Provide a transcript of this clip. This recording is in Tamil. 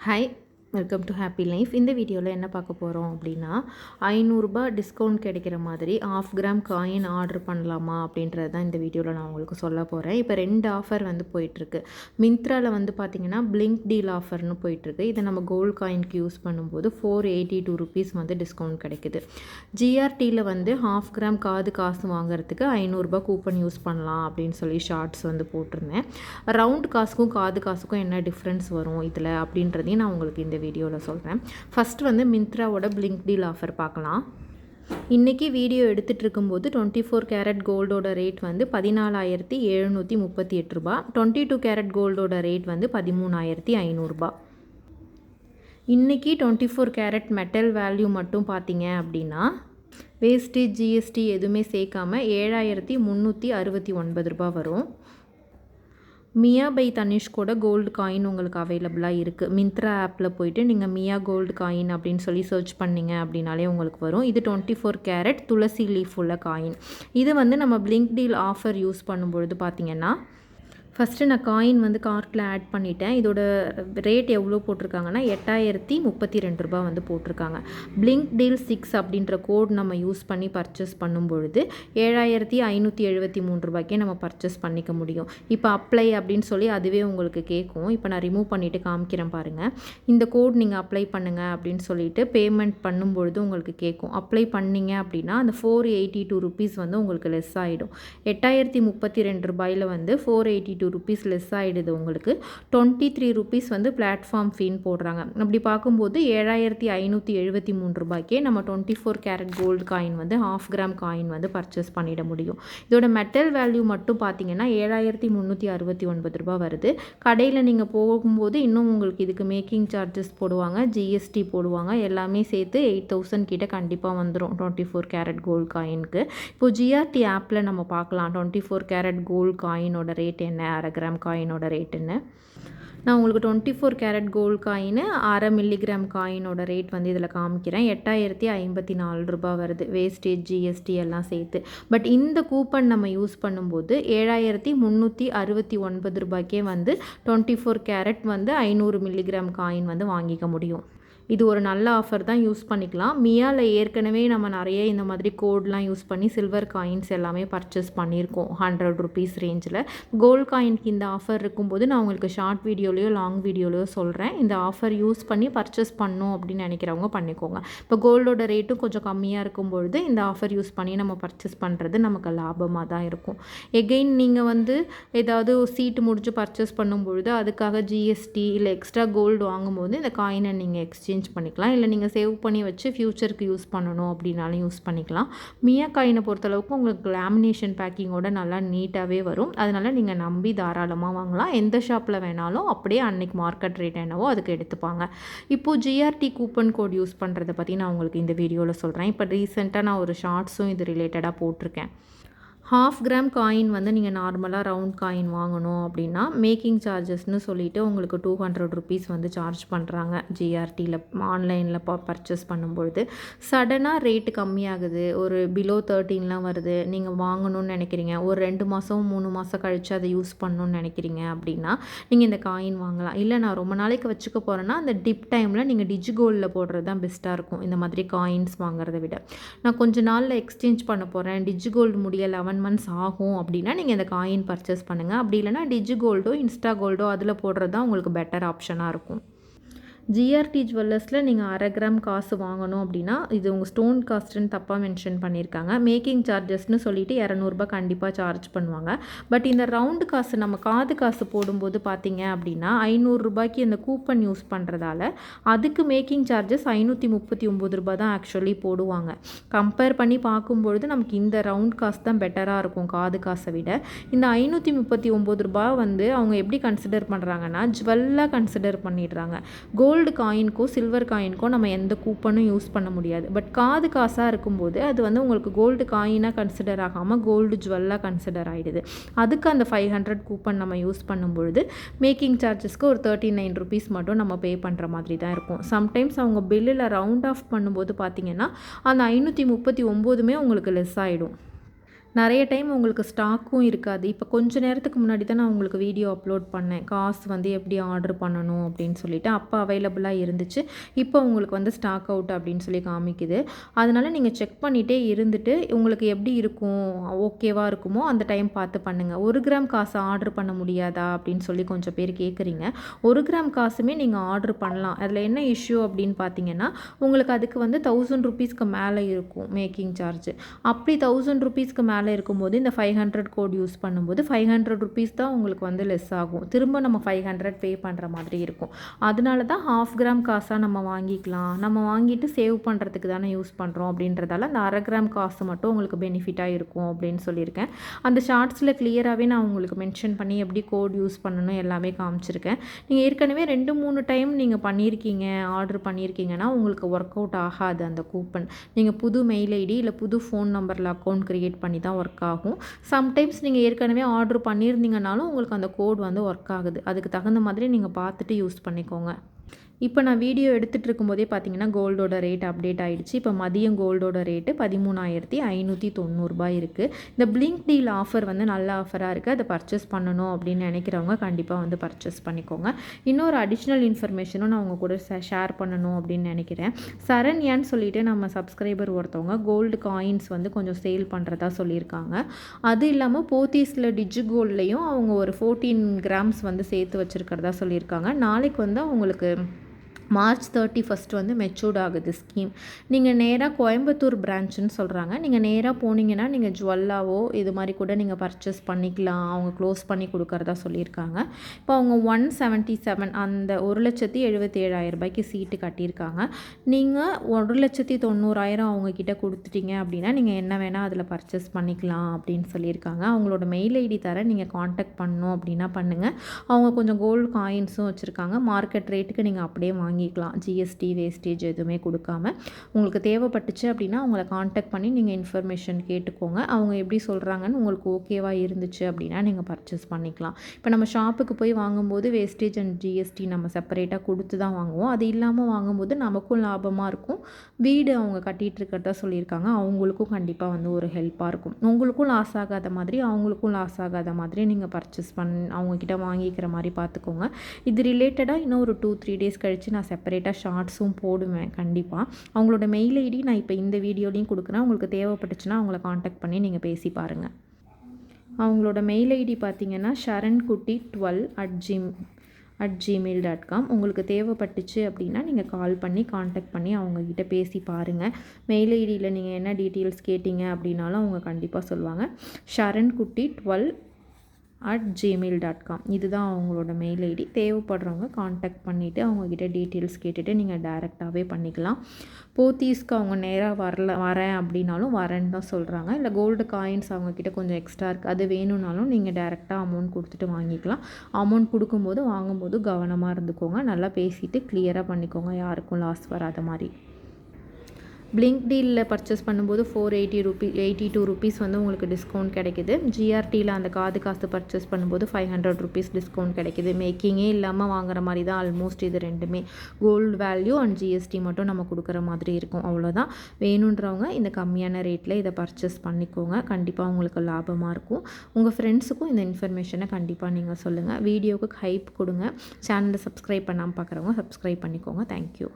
Hi, welcome to happy life. இந்த வீடியோவில் என்ன பார்க்க போகிறோம் அப்படின்னா, ₹500 டிஸ்கவுண்ட் கிடைக்கிற மாதிரி 1/2 கிராம் காயின் ஆர்டர் பண்ணலாமா அப்படின்றது தான் இந்த வீடியோவில் நான் உங்களுக்கு சொல்ல போகிறேன். இப்போ 2 ஆஃபர் வந்து போயிட்டுருக்கு. மிந்த்ராவில் வந்து பார்த்திங்கன்னா பிளிங்க் டீல் ஆஃபர்னு போயிட்டுருக்கு. இதை நம்ம கோல்டு காயினுக்கு யூஸ் பண்ணும்போது ₹482 வந்து டிஸ்கவுண்ட் கிடைக்குது. ஜிஆர்டியில் வந்து 1/2 கிராம் காசு வாங்குறதுக்கு ₹500 கூப்பன் யூஸ் பண்ணலாம் அப்படின்னு சொல்லி ஷார்ட்ஸ் வந்து போட்டிருந்தேன். ரவுண்ட் காசுக்கும் காசுக்கும் என்ன டிஃப்ரென்ஸ் வரும் இதில் அப்படின்றதையும் நான் உங்களுக்கு இந்த வீடியோவில் சொல்கிறேன். ஃபஸ்ட்டு வந்து மிந்த்ராவோட பிளிங்க் டீல் ஆஃபர் பார்க்கலாம். இன்றைக்கி வீடியோ எடுத்துகிட்டு இருக்கும்போது 24 கேரட் கோல்டோட ரேட் வந்து ₹14,738. 22 கேரட் கோல்டோட ரேட் வந்து ₹13,500. இன்றைக்கி 24 கேரட் மெட்டல் வேல்யூ மட்டும் பார்த்தீங்க அப்படின்னா வேஸ்டேஜ் ஜிஎஸ்டி எதுவுமே சேர்க்காமல் ₹7,369 வரும். மியா பை தனிஷ்கோட கோல்டு காயின் உங்களுக்கு அவைலபிளாக இருக்குது. மிந்த்ரா ஆப்பில் போய்ட்டு நீங்கள் மியா கோல்டு காயின் அப்படின்னு சொல்லி சர்ச் பண்ணிங்க அப்படின்னாலே உங்களுக்கு வரும். இது 24 கேரட் துளசி லீஃப் உள்ள காயின். இது வந்து நம்ம பிளிங்க் டீல் ஆஃபர் யூஸ் பண்ணும்பொழுது பார்த்திங்கன்னா, ஃபஸ்ட்டு நான் காயின் வந்து கார்ட்டில் ஆட் பண்ணிட்டேன். இதோட ரேட் எவ்வளோ போட்டிருக்காங்கன்னா ₹8,032 வந்து போட்டிருக்காங்க. பிளிங்க் டீல் 6 அப்படின்ற கோட் நம்ம யூஸ் பண்ணி பர்ச்சேஸ் பண்ணும்பொழுது ₹7,573 நம்ம பர்ச்சேஸ் பண்ணிக்க முடியும். இப்போ அப்ளை அப்படின்னு சொல்லி அதுவே உங்களுக்கு கேட்கும். இப்போ நான் ரிமூவ் பண்ணிவிட்டு காமிக்கிறேன் பாருங்கள். இந்த கோட் நீங்கள் அப்ளை பண்ணுங்கள் அப்படின்னு சொல்லிட்டு பேமெண்ட் பண்ணும்பொழுது உங்களுக்கு கேட்கும். அப்ளை பண்ணிங்க அப்படின்னா அந்த ₹482 வந்து உங்களுக்கு லெஸ் ஆகிடும். ₹8,032 வந்து ₹482 லெஸ் ஆகிடுது. உங்களுக்கு ₹23 வந்து பிளாட்ஃபார்ம் ஃபீன் போடுறாங்க. அப்படி பார்க்கும்போது ₹7,573 நம்ம 24 கேரட் கோல்டு காயின் வந்து 1/2 கிராம் காயின் வந்து பர்ச்சேஸ் பண்ணிட முடியும். இதோட மெட்டல் வேல்யூ மட்டும் பார்த்தீங்கன்னா ₹7,369 வருது. கடையில் நீங்கள் போகும்போது இன்னும் உங்களுக்கு இதுக்கு மேக்கிங் சார்ஜஸ் போடுவாங்க, ஜிஎஸ்டி போடுவாங்க, எல்லாமே சேர்த்து 8,000 கிட்ட கண்டிப்பாக வந்துடும் 24 கேரட் கோல்டு காயினுக்கு. இப்போது ஜிஆர்டி ஆப்பில் நம்ம பார்க்கலாம் 24 கேரட் கோல்டு காயினோட ரேட் என்ன, 1/2 கிராம் காயினோட ரேட்டுன்னு. நான் உங்களுக்கு 24 கேரட் கோல்டு காயின் 1/2 மில்லிகிராம் காயினோட ரேட் வந்து இதில் காமிக்கிறேன். ₹8,054 வருது, வேஸ்டேஜ் ஜிஎஸ்டி எல்லாம் சேர்த்து. பட் இந்த கூப்பன் நம்ம யூஸ் பண்ணும்போது ₹7,369 வந்து 24 கேரட் வந்து 500 மில்லிகிராம் காயின் வந்து வாங்கிக்க முடியும். இது ஒரு நல்ல ஆஃபர் தான், யூஸ் பண்ணிக்கலாம். மியாவில் ஏற்கனவே நம்ம நிறைய இந்த மாதிரி கோட்லாம் யூஸ் பண்ணி சில்வர் காயின்ஸ் எல்லாமே பர்ச்சேஸ் பண்ணியிருக்கோம் ₹100 ரேஞ்சில். கோல்டு காயினுக்கு இந்த ஆஃபர் இருக்கும்போது நான் உங்களுக்கு ஷார்ட் வீடியோலையோ லாங் வீடியோலையோ சொல்கிறேன். இந்த ஆஃபர் யூஸ் பண்ணி பர்ச்சேஸ் பண்ணணும் அப்படின்னு நினைக்கிறவங்க பண்ணிக்கோங்க. இப்போ கோல்டோட ரேட்டும் கொஞ்சம் கம்மியாக இருக்கும்பொழுது இந்த ஆஃபர் யூஸ் பண்ணி நம்ம பர்ச்சேஸ் பண்ணுறது நமக்கு லாபமாக தான் இருக்கும். எகெயின் நீங்கள் வந்து ஏதாவது சீட்டு முடிஞ்சு பர்ச்சேஸ் பண்ணும்பொழுது அதுக்காக ஜிஎஸ்டி இல்லை எக்ஸ்ட்ரா கோல்டு வாங்கும்போது இந்த காயினை நீங்கள் எக்ஸ்சேஞ்ச் பண்ணிக்கலாம். இல்லை நீங்கள் சேவ் பண்ணி வச்சு ஃப்யூச்சருக்கு யூஸ் பண்ணணும் அப்படின்னாலும் யூஸ் பண்ணிக்கலாம். மியா காயினை பொறுத்தளவுக்கு உங்களுக்கு லேமினேஷன் பேக்கிங்கோட நல்லா நீட்டாகவே வரும். அதனால் நீங்கள் நம்பி தாராளமாக வாங்கலாம். எந்த ஷாப்பில் வேணாலும் அப்படியே அன்னைக்கு மார்க்கெட் ரேட் என்னவோ அதுக்கு எடுத்துப்பாங்க. இப்போது ஜிஆர்டி கூப்பன் கோட் யூஸ் பண்ணுறதை பற்றி நான் உங்களுக்கு இந்த வீடியோவில் சொல்கிறேன். இப்போ ரீசெண்டாக நான் ஒரு ஷார்ட்ஸும் இது ரிலேட்டடாக போட்டிருக்கேன். 1/2 கிராம் காயின் வந்து நீங்கள் நார்மலாக ரவுண்ட் காயின் வாங்கணும் அப்படின்னா மேக்கிங் சார்ஜஸ்னு சொல்லிவிட்டு உங்களுக்கு ₹200 வந்து சார்ஜ் பண்ணுறாங்க ஜிஆர்டியில் ஆன்லைனில் பர்ச்சேஸ் பண்ணும்பொழுது. சடனாக ரேட்டு கம்மியாகுது, ஒரு பிலோ 13லாம் வருது, நீங்கள் வாங்கணும்னு நினைக்கிறீங்க, ஒரு 2 மாதம் 3 மாதம் கழித்து அதை யூஸ் பண்ணணும்னு நினைக்கிறீங்க அப்படின்னா நீங்கள் இந்த காயின் வாங்கலாம். இல்லை நான் ரொம்ப நாளைக்கு வச்சுக்க போகிறேன்னா அந்த டிப் டைமில் நீங்கள் டிஜிகோல்டில் போடுறது தான் பெஸ்ட்டாக இருக்கும் இந்த மாதிரி காயின்ஸ் வாங்குறத விட. நான் கொஞ்ச நாளில் எக்ஸ்சேஞ்ச் பண்ண போகிறேன், டிஜிகோல்டு முடிய 11 மந்த்ஸ் ஆகும் அப்படின்னா நீங்கள் இந்த காயின் பர்ச்சேஸ் பண்ணுங்கள். அப்படி இல்லைனா டிஜிகோல்டோ இன்ஸ்டா கோல்டோ அதில் போடுறது தான் உங்களுக்கு பெட்டர் ஆப்ஷனாக இருக்கும். ஜிஆர்டி ஜுவல்லர்ஸில் நீங்கள் 1/2 கிராம் காசு வாங்கணும் அப்படின்னா இது உங்கள் ஸ்டோன் காஸ்ட்டுன்னு தப்பாக மென்ஷன் பண்ணியிருக்காங்க. மேக்கிங் சார்ஜஸ்னு சொல்லிட்டு ₹200 கண்டிப்பாக சார்ஜ் பண்ணுவாங்க. பட் இந்த ரவுண்டு காசு நம்ம காசு போடும்போது பார்த்தீங்க அப்படின்னா ₹500 இந்த கூப்பன் யூஸ் பண்ணுறதால அதுக்கு மேக்கிங் சார்ஜஸ் ₹539 தான் ஆக்சுவலி போடுவாங்க. கம்பேர் பண்ணி பார்க்கும்பொழுது நமக்கு இந்த ரவுண்ட் காசு தான் பெட்டராக இருக்கும் காசை விட. இந்த ₹539 வந்து அவங்க எப்படி கன்சிடர் பண்ணுறாங்கன்னா ஜுவல்லாக கன்சிடர் பண்ணிடுறாங்க. கோல்டு காயினுக்கோ சில்வர் காயினுக்கோ நம்ம எந்த கூப்பனும் யூஸ் பண்ண முடியாது. பட் காசாக இருக்கும்போது அது வந்து உங்களுக்கு கோல்டு காயினாக கன்சிடர் ஆகாமல் கோல்டு ஜுவல்லாக கன்சிடர் ஆகிடுது. அதுக்கு அந்த 500 கூப்பன் நம்ம யூஸ் பண்ணும்பொழுது மேக்கிங் சார்ஜஸ்க்கு ஒரு ₹39 மட்டும் நம்ம பே பண்ணுற மாதிரி தான் இருக்கும். சம்டைம்ஸ் அவங்க பில்லில் ரவுண்ட் ஆஃப் பண்ணும்போது பார்த்திங்கன்னா அந்த 539 உங்களுக்கு லெஸ் ஆகிடும். நிறைய டைம் உங்களுக்கு ஸ்டாக்கும் இருக்காது. இப்போ கொஞ்ச நேரத்துக்கு முன்னாடி தான் நான் உங்களுக்கு வீடியோ அப்லோட் பண்ணேன். காசு வந்து எப்படி ஆர்டர் பண்ணணும் அப்படின்னு சொல்லிட்டு. அப்போ அவைலபிளாக இருந்துச்சு. இப்போ உங்களுக்கு வந்து ஸ்டாக் அவுட் அப்படின்னு சொல்லி காமிக்குது. அதனால் நீங்கள் செக் பண்ணிகிட்டே இருந்துட்டு உங்களுக்கு எப்படி இருக்கும், ஓகேவா இருக்குமோ அந்த டைம் பார்த்து பண்ணுங்கள். 1 கிராம் காசு ஆர்டர் பண்ண முடியாதா அப்படின்னு சொல்லி கொஞ்சம் பேர் கேட்குறீங்க. 1 கிராம் காசுமே நீங்கள் ஆர்டர் பண்ணலாம். அதில் என்ன இஷ்யூ அப்படின்னு பார்த்தீங்கன்னா, உங்களுக்கு அதுக்கு வந்து 1000 ருபீஸ்க்கு மேலே இருக்கும் மேக்கிங் சார்ஜ். அப்படி 1000 ருபீஸ்க்கு மேலே இருக்கும்போது இந்த 500 கோட் யூஸ் பண்ணும்போது 500 ருபீஸ் தான் உங்களுக்கு வந்து லெஸ் ஆகும். திரும்ப நம்ம 500 பே பண்ணுற மாதிரி இருக்கும். அதனால தான் 1/2 கிராம் காசாக நம்ம வாங்கிக்கலாம். நம்ம வாங்கிட்டு சேவ் பண்ணுறதுக்கு தானே யூஸ் பண்ணுறோம் அப்படின்றதால அந்த 1/2 கிராம் காசு மட்டும் உங்களுக்கு பெனிஃபிட்டாக இருக்கும் அப்படின்னு சொல்லியிருக்கேன். அந்த ஷார்ட்ஸில் கிளியராகவே நான் உங்களுக்கு மென்ஷன் பண்ணி எப்படி கோட் யூஸ் பண்ணணும் எல்லாமே காமிச்சிருக்கேன். நீங்கள் ஏற்கனவே 2-3 டைம் நீங்கள் பண்ணியிருக்கீங்க, ஆர்டர் பண்ணியிருக்கீங்கன்னா உங்களுக்கு ஒர்க் அவுட் ஆகாது அந்த கூப்பன். நீங்கள் புது மெயில் ஐடி இல்லை புது ஃபோன் நம்பரில் அக்கௌண்ட் க்ரியேட் பண்ணி தான் ஒர்க் ஆகும். சம்டைம்ஸ் நீங்கள் ஏற்கனவே ஆர்டர் பண்ணியிருந்தீங்கனாலும் உங்களுக்கு அந்த கோட் வந்து ஒர்க் ஆகுது. அதுக்கு தகுந்த மாதிரி நீங்கள் பார்த்துட்டு யூஸ் பண்ணிக்கோங்க. இப்போ நான் வீடியோ எடுத்துகிட்டு இருக்கும்போதே பார்த்தீங்கன்னா கோல்டோட ரேட் அப்டேட் ஆகிடுச்சு. இப்போ மதியம் கோல்டோட ரேட்டு 13,590 இருக்குது. இந்த பிளிங்க் டீல் ஆஃபர் வந்து நல்ல ஆஃபராக இருக்குது. அதை பர்ச்சேஸ் பண்ணணும் அப்படின்னு நினைக்கிறவங்க கண்டிப்பாக வந்து பர்ச்சேஸ் பண்ணிக்கோங்க. இன்னொரு அடிஷ்னல் இன்ஃபர்மேஷனும் நான் உங்கள் கூட ஷேர் பண்ணணும் அப்படின்னு நினைக்கிறேன். சரண்யான்னு சொல்லிட்டு நம்ம சப்ஸ்கிரைபர் ஒருத்தவங்க கோல்டு காயின்ஸ் வந்து கொஞ்சம் சேல் பண்ணுறதா சொல்லியிருக்காங்க. அது இல்லாமல் போத்தீஸில் டிஜி கோல்ட்லேயும் அவங்க ஒரு 14 கிராம்ஸ் வந்து சேர்த்து வச்சுருக்கிறதா சொல்லியிருக்காங்க. நாளைக்கு வந்து அவங்களுக்கு March 31 வந்து மெச்சூர்ட் ஆகுது ஸ்கீம். நீங்கள் நேராக கோயம்புத்தூர் பிரான்ச்சுன்னு சொல்கிறாங்க. நீங்கள் நேராக போனீங்கன்னா நீங்கள் ஜுவல்லாவோ இது மாதிரி கூட நீங்கள் பர்ச்சேஸ் பண்ணிக்கலாம். அவங்க க்ளோஸ் பண்ணி கொடுக்குறதா சொல்லியிருக்காங்க. இப்போ அவங்க 177 அந்த 1,77,000 ரூபாய்க்கு சீட்டு கட்டியிருக்காங்க. நீங்கள் 1,90,000 அவங்கக்கிட்ட கொடுத்துட்டீங்க அப்படின்னா நீங்கள் என்ன வேணால் அதில் பர்ச்சேஸ் பண்ணிக்கலாம் அப்படின்னு சொல்லியிருக்காங்க. அவங்களோட மெயில் ஐடி தர நீங்கள் காண்டாக்ட் பண்ணணும் அப்படின்னா பண்ணுங்கள். அவங்க கொஞ்சம் கோல்டு காயின்ஸும் வச்சுருக்காங்க. மார்க்கெட் ரேட்டுக்கு நீங்கள் அப்படியே வாங்கிக்கலாம். ஜிஎஸ்டி வேஸ்டேஜ் எதுவுமே கொடுக்காம. உங்களுக்கு தேவைப்பட்டுச்சு அப்படின்னா அவங்கள காண்டாக்ட் பண்ணி நீங்கள் இன்ஃபர்மேஷன் கேட்டுக்கோங்க. அவங்க எப்படி சொல்கிறாங்கன்னு உங்களுக்கு ஓகேவாக இருந்துச்சு அப்படின்னா நீங்கள் பர்ச்சேஸ் பண்ணிக்கலாம். இப்போ நம்ம ஷாப்புக்கு போய் வாங்கும்போது வேஸ்டேஜ் அண்ட் ஜிஎஸ்டி நம்ம செப்பரேட்டாக கொடுத்து தான் வாங்குவோம். அது இல்லாமல் வாங்கும்போது நமக்கும் லாபமாக இருக்கும். வீடு அவங்க கட்டிகிட்டு இருக்கிறதா சொல்லியிருக்காங்க. அவங்களுக்கும் கண்டிப்பாக வந்து ஒரு ஹெல்ப்பாக இருக்கும். உங்களுக்கும் லாஸ் ஆகாத மாதிரி அவங்களுக்கும் லாஸ் ஆகாத மாதிரி நீங்கள் பர்ச்சேஸ் அவங்கக்கிட்ட வாங்கிக்கிற மாதிரி பார்த்துக்கோங்க. இது ரிலேட்டடாக இன்னும் ஒரு 2-3 டேஸ் கழித்து நான் செப்பரேட்டாக ஷார்ட்ஸும் போடுவேன் கண்டிப்பாக. அவங்களோட மெயில் ஐடி நான் இப்போ இந்த வீடியோலையும் கொடுக்குறேன். உங்களுக்கு தேவைப்பட்டுச்சுன்னா அவங்கள காண்டாக்ட் பண்ணி நீங்கள் பேசி பாருங்கள். அவங்களோட மெயில் ஐடி பார்த்தீங்கன்னா sharankutti12@gmail.com. உங்களுக்கு தேவைப்பட்டுச்சு அப்படின்னா நீங்கள் கால் பண்ணி காண்டாக்ட் பண்ணி அவங்கக்கிட்ட பேசி பாருங்கள். மெயில் ஐடியில் நீங்கள் என்ன டீட்டெயில்ஸ் கேட்டிங்க அப்படின்னாலும் அவங்க கண்டிப்பாக சொல்லுவாங்க. sharankutti12@gmail.com இதுதான் அவங்களோட மெயில் ஐடி. தேவைப்படுறவங்க காண்டாக்ட் பண்ணிவிட்டு அவங்கக்கிட்ட டீட்டெயில்ஸ் கேட்டுட்டு நீங்கள் டைரெக்டாகவே பண்ணிக்கலாம். போத்தீஸ்க்கு அவங்க நேராக வரேன் அப்படின்னாலும் வரேன்னு தான் சொல்கிறாங்க. இல்லை கோல்டு காயின்ஸ் அவங்கக்கிட்ட கொஞ்சம் எக்ஸ்ட்ரா இருக்குது, அது வேணும்னாலும் நீங்கள் டைரெக்டாக அமௌண்ட் கொடுத்துட்டு வாங்கிக்கலாம். அமௌண்ட் கொடுக்கும்போது வாங்கும்போது கவனமாக இருந்துக்கோங்க. நல்லா பேசிவிட்டு கிளியராக பண்ணிக்கோங்க, யாருக்கும் லாஸ் வராத மாதிரி. பிளிங்க் டீலில் பர்ச்சேஸ் பண்ணும்போது 482 ருபீஸ் வந்து உங்களுக்கு டிஸ்கவுண்ட் கிடைக்கிது. ஜிஆர்டியில் அந்த காது காசு பர்ச்சேஸ் பண்ணும்போது 500 ருபீஸ் டிஸ்கவுண்ட் கிடைக்கிது. மேக்கிங்கே இல்லாமல் வாங்குற மாதிரி தான் ஆல்மோஸ்ட் இது ரெண்டுமே. கோல்டு வேல்யூ அண்ட் ஜிஎஸ்டி மட்டும் நம்ம கொடுக்குற மாதிரி இருக்கும். அவ்வளோதான். வேணுன்றவங்க இந்த கம்மியான ரேட்டில் இதை பர்ச்சேஸ் பண்ணிக்கோங்க. கண்டிப்பாக உங்களுக்கு லாபமாக இருக்கும். உங்கள் ஃப்ரெண்ட்ஸுக்கும் இந்த இன்ஃபர்மேஷனை கண்டிப்பாக நீங்கள் சொல்லுங்கள். வீடியோவுக்கு ஹைப் கொடுங்க. சேனலை சப்ஸ்கிரைப் பண்ணாமல் பார்க்குறவங்க சப்ஸ்கிரைப் பண்ணிக்கோங்க. தேங்க்யூ.